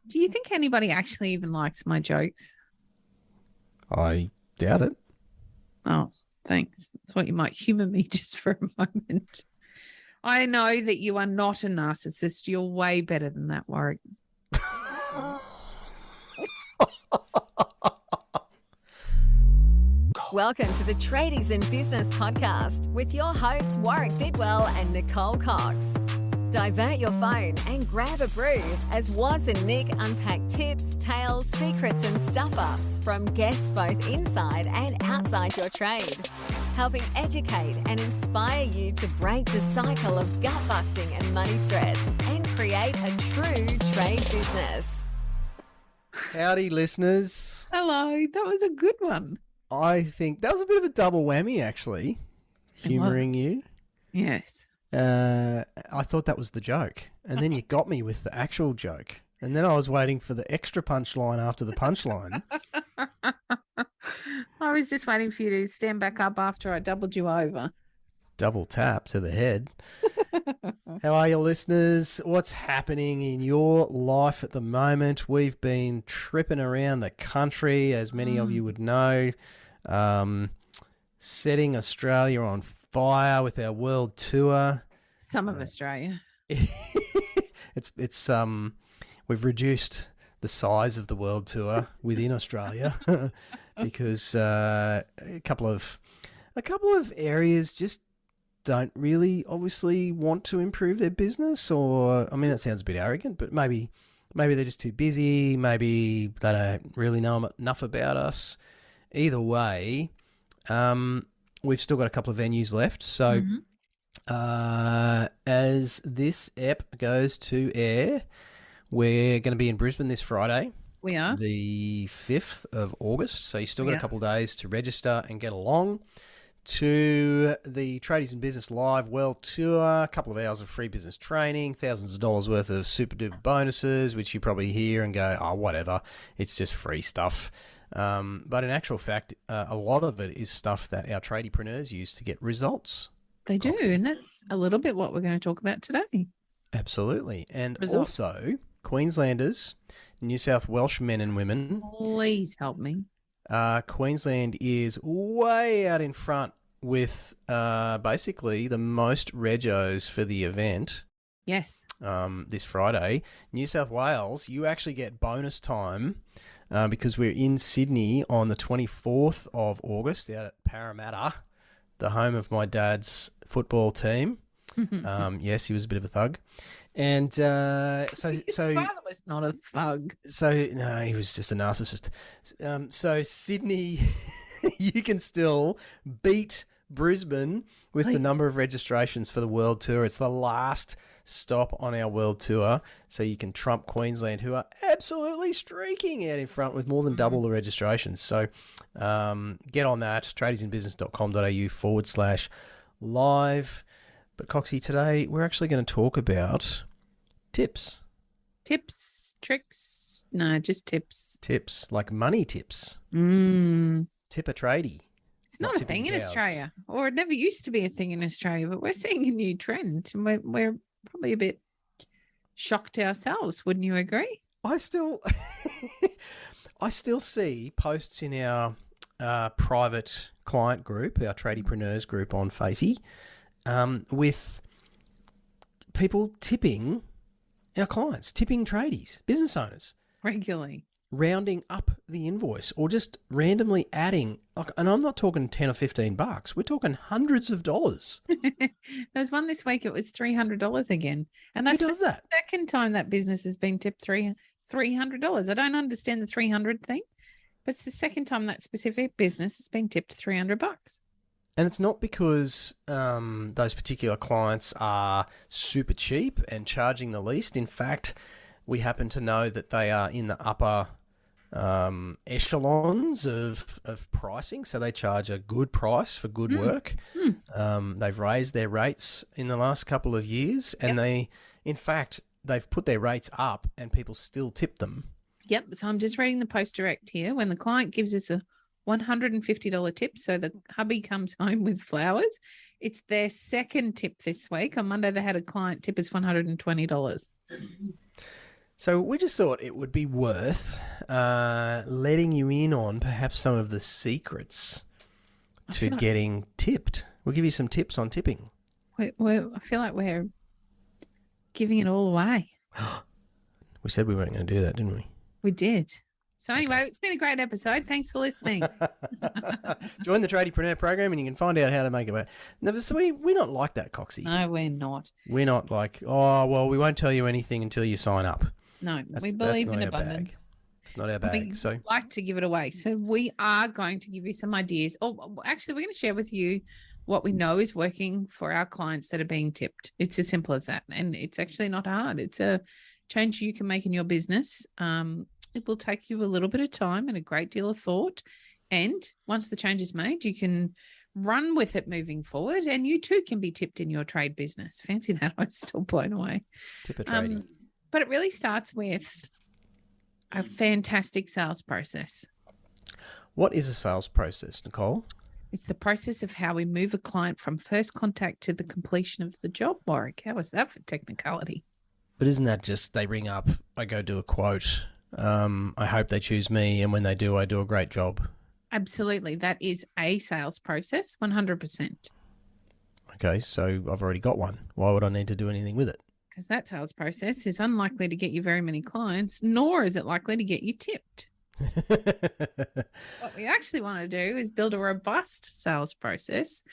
Do you think anybody actually even likes my jokes? I doubt it. Oh, thanks. I thought you might humor me just for a moment. I know that you are not a narcissist. You're way better than that, Warwick. Welcome to the Tradies in Business podcast with your hosts Warwick Bidwell and Nicole Cox. Divert your phone and grab a brew as Waz and Nic unpack tips, tales, secrets and stuff-ups from guests both inside and outside your trade, helping educate and inspire you to break the cycle of gut-busting and money stress and create a true trade business. Howdy, listeners. Hello. That was a good one. I think that was a bit of a double whammy, actually, humouring you. Yes. I thought that was the joke, and then you got me with the actual joke, and then I was waiting for the extra punchline after the punchline. I was just waiting for you to stand back up after I doubled you over. Double tap to the head. How are you, listeners? What's happening in your life at the moment? We've been tripping around the country, as many of you would know, setting Australia on fire with our world tour. Some of Australia. It's we've reduced the size of the world tour within Australia because a couple of areas just don't really obviously want to improve their business, or I mean that sounds a bit arrogant, but maybe they're just too busy, maybe they don't really know enough about us. Either way, we've still got a couple of venues left, so as this ep goes to air, we're going to be in Brisbane this Friday. We are. The 5th of August, so you still got a couple of days to register and get along to the Tradies in Business Live World Tour. A couple of hours of free business training, thousands of dollars worth of super duper bonuses, which you probably hear and go, oh, whatever, it's just free stuff. But in actual fact, a lot of it is stuff that our tradiepreneurs use to get results. They do, and that's a little bit what we're going to talk about today. Absolutely. And Results. Also, Queenslanders, New South Welsh men and women. Please help me. Queensland is way out in front with basically the most regos for the event. Yes. This Friday. New South Wales, you actually get bonus time because we're in Sydney on the 24th of August out at Parramatta, the home of my dad's football team. Yes, he was a bit of a thug. And so His father was not a thug. So no, he was just a narcissist. So Sydney, you can still beat Brisbane with the number of registrations for the World Tour. It's the last stop on our World Tour, so you can trump Queensland, who are absolutely streaking out in front with more than double the registrations. So get on that, tradiesinbusiness.com.au/live. But Coxie, today we're actually going to talk about tips. Tips, tricks, no, just tips. Tips, like money tips. Tip a tradie. It's not a thing in Australia, or it never used to be a thing in Australia, but we're seeing a new trend, and we're probably a bit shocked ourselves. Wouldn't you agree? I still see posts in our private client group, our Tradiepreneurs group on Facey, with people tipping our clients, tipping tradies, business owners. Regularly. Rounding up the invoice or just randomly adding, and I'm not talking 10 or 15 bucks, we're talking hundreds of dollars. There was one this week, it was $300 again. And that's Who does that? The second time that business has been tipped $300. I don't understand the 300 thing, but it's the second time that specific business has been tipped $300. And it's not because those particular clients are super cheap and charging the least. In fact, we happen to know that they are in the upper echelons of pricing, so they charge a good price for good work. They've raised their rates in the last couple of years, and they've put their rates up and people still tip them. Yep, so I'm just reading the post direct here. When the client gives us a $150 tip, so the hubby comes home with flowers, it's their second tip this week. On Monday, they had a client tip us $120. So we just thought it would be worth letting you in on perhaps some of the secrets to getting tipped. We'll give you some tips on tipping. I feel like we're giving it all away. We said we weren't going to do that, didn't we? We did. So anyway, It's been a great episode. Thanks for listening. Join the Tradiepreneur program and you can find out how to make it. No, so we're not like that, Coxie. No, we're not. We're not like, oh, well, we won't tell you anything until you sign up. No, we believe in abundance. It's not our bag. We like to give it away. So we are going to give you some ideas. Oh, actually, we're going to share with you what we know is working for our clients that are being tipped. It's as simple as that. And it's actually not hard. It's a change you can make in your business. It will take you a little bit of time and a great deal of thought. And once the change is made, you can run with it moving forward. And you too can be tipped in your trade business. Fancy that. I'm still blown away. Tipper trading. But it really starts with a fantastic sales process. What is a sales process, Nicole? It's the process of how we move a client from first contact to the completion of the job, Warwick. How is that for technicality? But isn't that just they ring up, I go do a quote, I hope they choose me, and when they do, I do a great job? Absolutely. That is a sales process, 100%. Okay, so I've already got one. Why would I need to do anything with it? Because that sales process is unlikely to get you very many clients, nor is it likely to get you tipped. What we actually want to do is build a robust sales process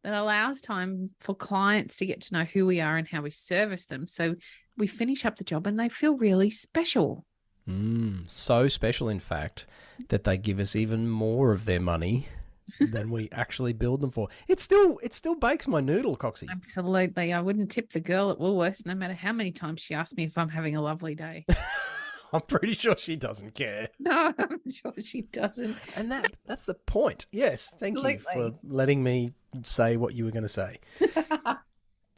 that allows time for clients to get to know who we are and how we service them. So we finish up the job and they feel really special. So special, in fact, that they give us even more of their money than we actually build them for. It still bakes my noodle, Coxie. Absolutely. I wouldn't tip the girl at Woolworths no matter how many times she asks me if I'm having a lovely day. I'm pretty sure she doesn't care. No, I'm sure she doesn't. And that's the point. Yes. Thank you for letting me say what you were going to say.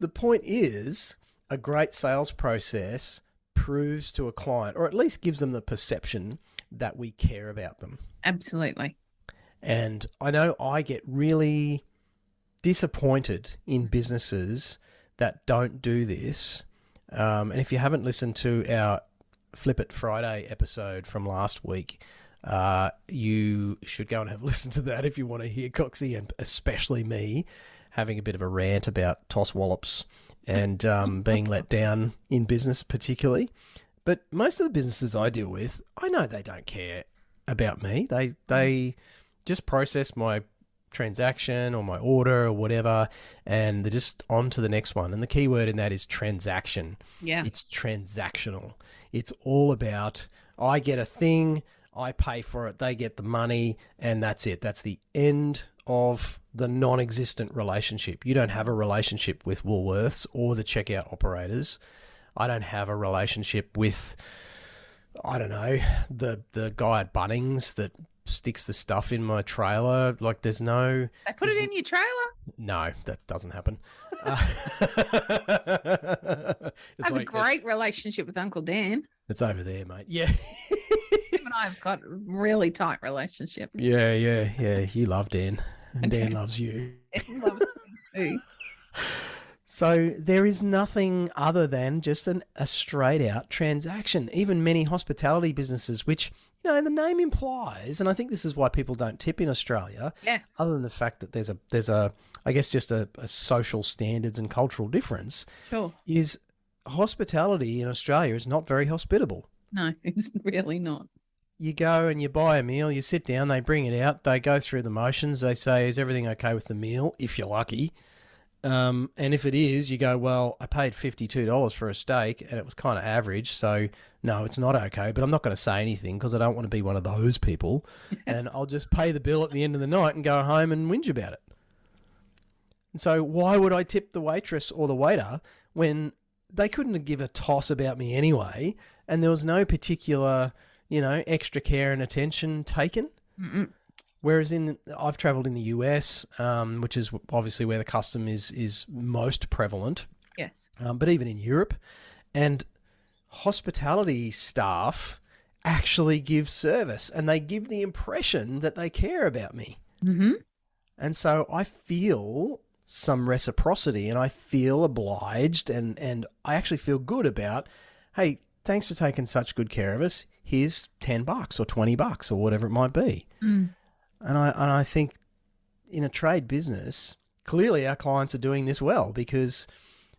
The point is, a great sales process proves to a client, or at least gives them the perception that we care about them. Absolutely. And I know I get really disappointed in businesses that don't do this. And if you haven't listened to our Flip It Friday episode from last week, you should go and have listened to that if you want to hear Coxie and especially me having a bit of a rant about toss wallops and being let down in business particularly. But most of the businesses I deal with, I know they don't care about me. They just process my transaction or my order or whatever, and they're just on to the next one. And the key word in that is transaction. Yeah. It's transactional. It's all about, I get a thing, I pay for it, they get the money, and that's it. That's the end of the non-existent relationship. You don't have a relationship with Woolworths or the checkout operators. I don't have a relationship with, I don't know, the guy at Bunnings that sticks the stuff in my trailer. Like there's no... They put it in your trailer? No, that doesn't happen. I have a great relationship with Uncle Dan. It's over there, mate. Yeah. Him and I have got a really tight relationship. Yeah. You love Dan. And Dan loves you. He loves me too. So there is nothing other than just a straight out transaction. Even many hospitality businesses, which, you know, the name implies, and I think this is why people don't tip in Australia. Yes. Other than the fact that there's a I guess just a social standards and cultural difference. Sure. Is hospitality in Australia is not very hospitable. No, it's really not. You go and you buy a meal, you sit down, they bring it out, they go through the motions, they say, is everything okay with the meal, if you're lucky? And if it is, you go, well, I paid $52 for a steak and it was kind of average, so no, it's not okay, but I'm not going to say anything because I don't want to be one of those people, and I'll just pay the bill at the end of the night and go home and whinge about it. And so why would I tip the waitress or the waiter when they couldn't give a toss about me anyway, and there was no particular, you know, extra care and attention taken? Mm-mm. Whereas I've travelled in the US, which is obviously where the custom is most prevalent. Yes. But even in Europe, and hospitality staff actually give service, and they give the impression that they care about me. Mm-hmm. And so I feel some reciprocity, and I feel obliged, and I actually feel good about, hey, thanks for taking such good care of us. Here's $10 or $20 or whatever it might be. And I think in a trade business, clearly our clients are doing this well because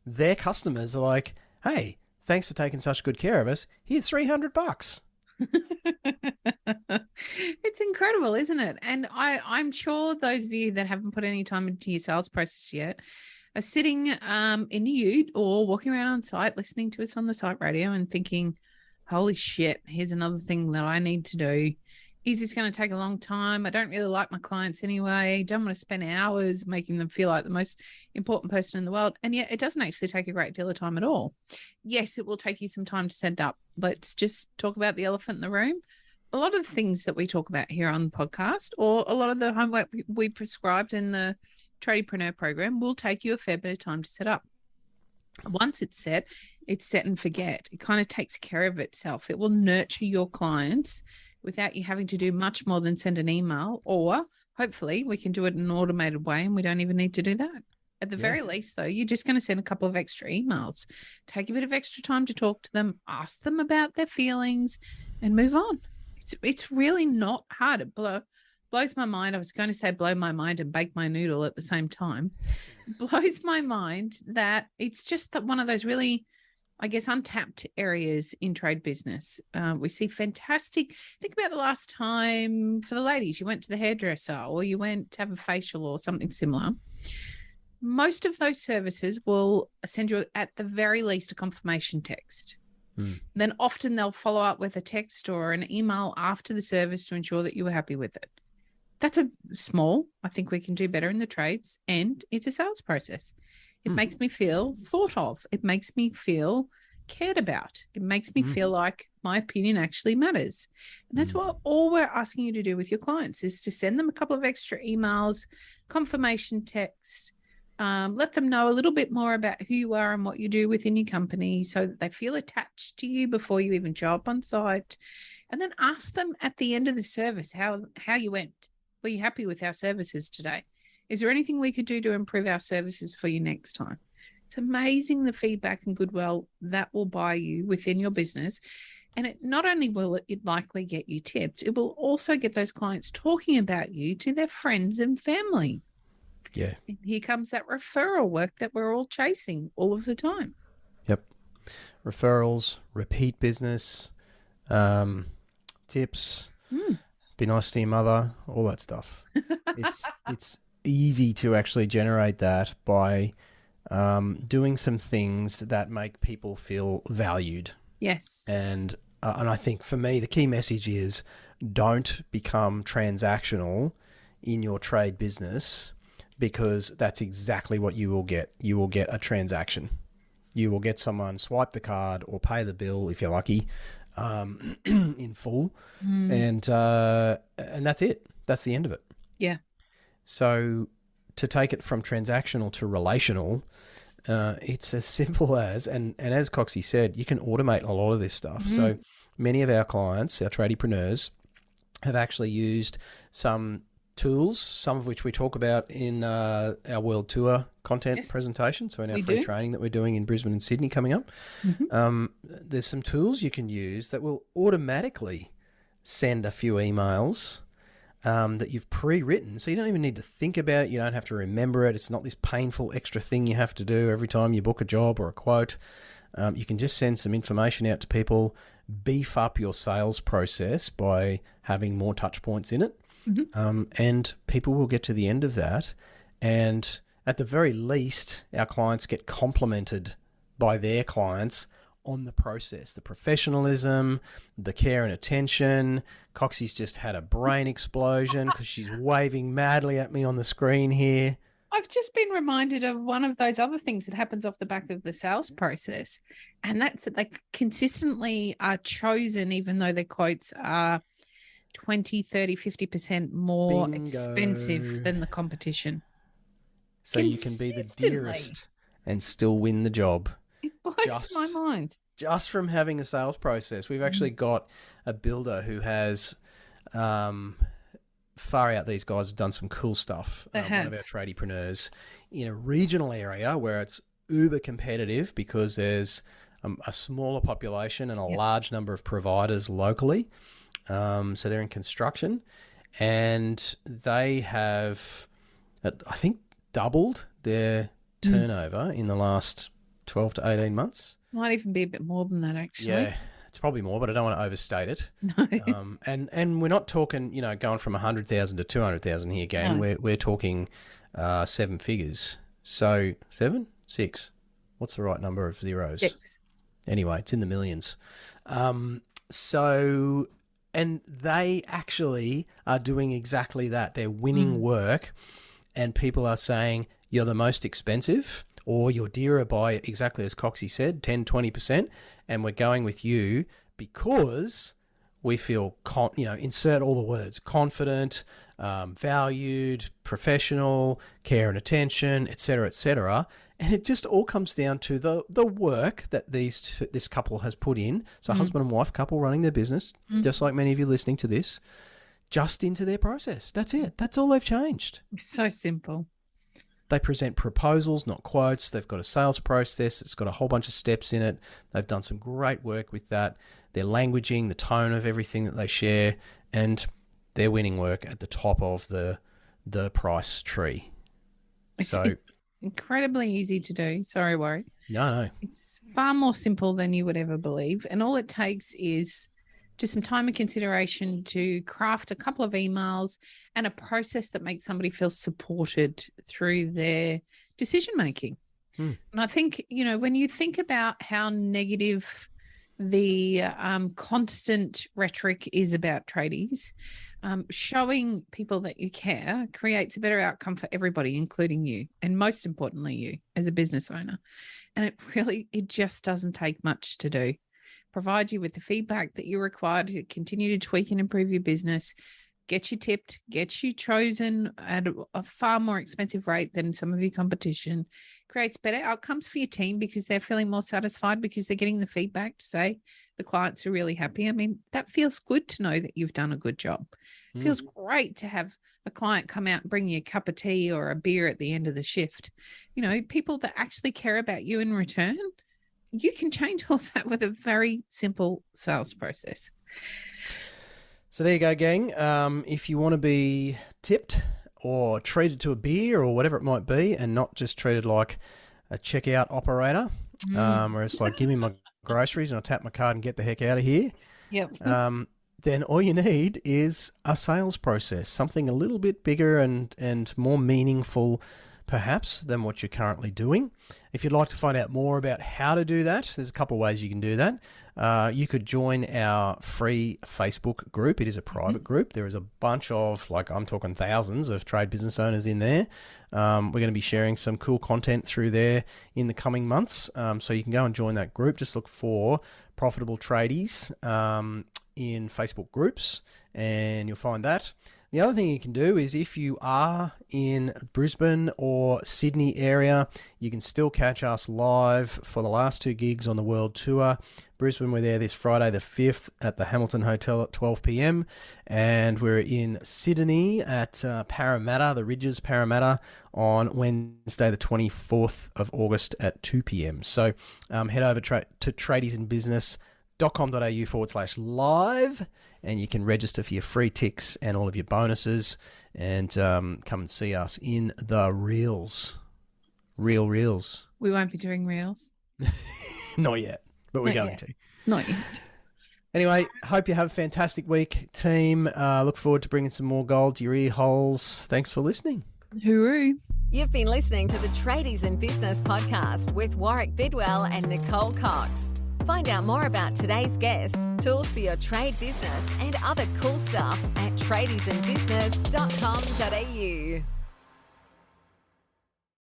their customers are like, hey, thanks for taking such good care of us. Here's $300. It's incredible, isn't it? And I'm sure those of you that haven't put any time into your sales process yet are sitting in the ute or walking around on site listening to us on the site radio and thinking, holy shit, here's another thing that I need to do. Is this going to take a long time? I don't really like my clients anyway. Don't want to spend hours making them feel like the most important person in the world. And yet it doesn't actually take a great deal of time at all. Yes, it will take you some time to set it up. Let's just talk about the elephant in the room. A lot of the things that we talk about here on the podcast, or a lot of the homework we prescribed in the Tradiepreneur program, will take you a fair bit of time to set up. Once it's set and forget. It kind of takes care of itself. It will nurture your clients without you having to do much more than send an email, or hopefully we can do it in an automated way and we don't even need to do that. At the very least, though, you're just going to send a couple of extra emails, take a bit of extra time to talk to them, ask them about their feelings, and move on. It's really not hard. It blows my mind. I was going to say blow my mind and bake my noodle at the same time. It blows my mind that it's just that one of those really, I guess, untapped areas in trade business. We see fantastic. Think about the last time for the ladies, you went to the hairdresser or you went to have a facial or something similar. Most of those services will send you at the very least a confirmation text. Then often they'll follow up with a text or an email after the service to ensure that you were happy with it. That's a small, I think we can do better in the trades, and it's a sales process. It makes me feel thought of. It makes me feel cared about. It makes me feel like my opinion actually matters. And that's what all we're asking you to do with your clients is to send them a couple of extra emails, confirmation text, let them know a little bit more about who you are and what you do within your company so that they feel attached to you before you even show up on site. And then ask them at the end of the service how you went. Were you happy with our services today? Is there anything we could do to improve our services for you next time? It's amazing the feedback and goodwill that will buy you within your business. And it not only will it likely get you tipped, it will also get those clients talking about you to their friends and family. Yeah. And here comes that referral work that we're all chasing all of the time. Yep. Referrals, repeat business, tips, be nice to your mother, all that stuff. It's easy to actually generate that by doing some things that make people feel valued. Yes. And I think for me, the key message is don't become transactional in your trade business, because that's exactly what you will get. You will get a transaction. You will get someone swipe the card or pay the bill if you're lucky in full. And that's it. That's the end of it. Yeah. So to take it from transactional to relational, it's as simple as, and as Coxie said, you can automate a lot of this stuff. So many of our clients, our tradiepreneurs, have actually used some tools, some of which we talk about in our World Tour content presentation. So in our free training that we're doing in Brisbane and Sydney coming up, there's some tools you can use that will automatically send a few emails that you've pre-written. So you don't even need to think about it. You don't have to remember it. It's not this painful extra thing you have to do every time you book a job or a quote. You can just send some information out to people, beef up your sales process by having more touch points in it. And people will get to the end of that. And at the very least, our clients get complimented by their clients on the process, the professionalism, the care and attention. Coxie's just had a brain explosion because she's waving madly at me on the screen here. I've just been reminded of one of those other things that happens off the back of the sales process. And that's that they consistently are chosen, even though their quotes are 20, 30, 50% more expensive than the competition. So you can be the dearest and still win the job. It blows my mind. Just from having a sales process. We've actually got a builder who has, far out, these guys have done some cool stuff. One of our tradiepreneurs in a regional area where it's uber competitive because there's a smaller population and a large number of providers locally. So they're in construction, and they have, I think, doubled their turnover in the last 12 to 18 months. Might even be a bit more than that, actually. Yeah, it's probably more, but I don't want to overstate it. No. And we're not talking, going from 100,000 to 200,000 here, gang. No. We're talking 7 figures. So 7, 6. What's the right number of zeros? 6. Anyway, it's in the millions. So, and they actually are doing exactly that. They're winning work, and people are saying you're the most expensive, or you're dearer by exactly as Coxie said, 10, 20%, and we're going with you because we feel, insert all the words, confident, valued, professional, care and attention, etc., etc. And it just all comes down to the work that this couple has put in. So husband and wife couple running their business, just like many of you listening to this, just into their process. That's it. That's all they've changed. So simple. They present proposals, not quotes. They've got a sales process. It's got a whole bunch of steps in it. They've done some great work with that. Their languaging, the tone of everything that they share, and they're winning work at the top of the price tree. It's incredibly easy to do. Sorry, Warwick. No. It's far more simple than you would ever believe. And all it takes is just some time and consideration to craft a couple of emails and a process that makes somebody feel supported through their decision-making. And I think, when you think about how negative the constant rhetoric is about tradies, showing people that you care creates a better outcome for everybody, including you, and most importantly, you as a business owner. And it just doesn't take much to do. Provide you with the feedback that you require to continue to tweak and improve your business, get you tipped, get you chosen at a far more expensive rate than some of your competition, creates better outcomes for your team because they're feeling more satisfied because they're getting the feedback to say the clients are really happy. I mean, that feels good to know that you've done a good job. It feels great to have a client come out and bring you a cup of tea or a beer at the end of the shift. People that actually care about you in return. You can change all of that with a very simple sales process. So there you go, gang. If you want to be tipped or treated to a beer or whatever it might be, and not just treated like a checkout operator, where it's like, give me my groceries and I'll tap my card and get the heck out of here. Yep. Then all you need is a sales process, something a little bit bigger and more meaningful perhaps than what you're currently doing. If you'd like to find out more about how to do that, there's a couple of ways you can do that. You could join our free Facebook group. It is a private group. There is a bunch of, I'm talking thousands of trade business owners in there. We're going to be sharing some cool content through there in the coming months. So you can go and join that group. Just look for Profitable Tradies in Facebook groups and you'll find that. The other thing you can do is if you are in Brisbane or Sydney area, you can still catch us live for the last 2 gigs on the World Tour. Brisbane, we're there this Friday the 5th at the Hamilton Hotel at 12 p.m. And we're in Sydney at Parramatta, the Ridges Parramatta, on Wednesday the 24th of August at 2 p.m. So head over to tradiesinbusiness.com.au/live and you can register for your free ticks and all of your bonuses and come and see us in the reels. Reels. We won't be doing reels. Not yet, but we're going to. Not yet. Anyway, hope you have a fantastic week, team. Look forward to bringing some more gold to your ear holes. Thanks for listening. Hooroo. You've been listening to the Tradies in Business podcast with Warwick Bidwell and Nicole Cox. Find out more about today's guest, tools for your trade business, and other cool stuff at tradiesinbusiness.com.au.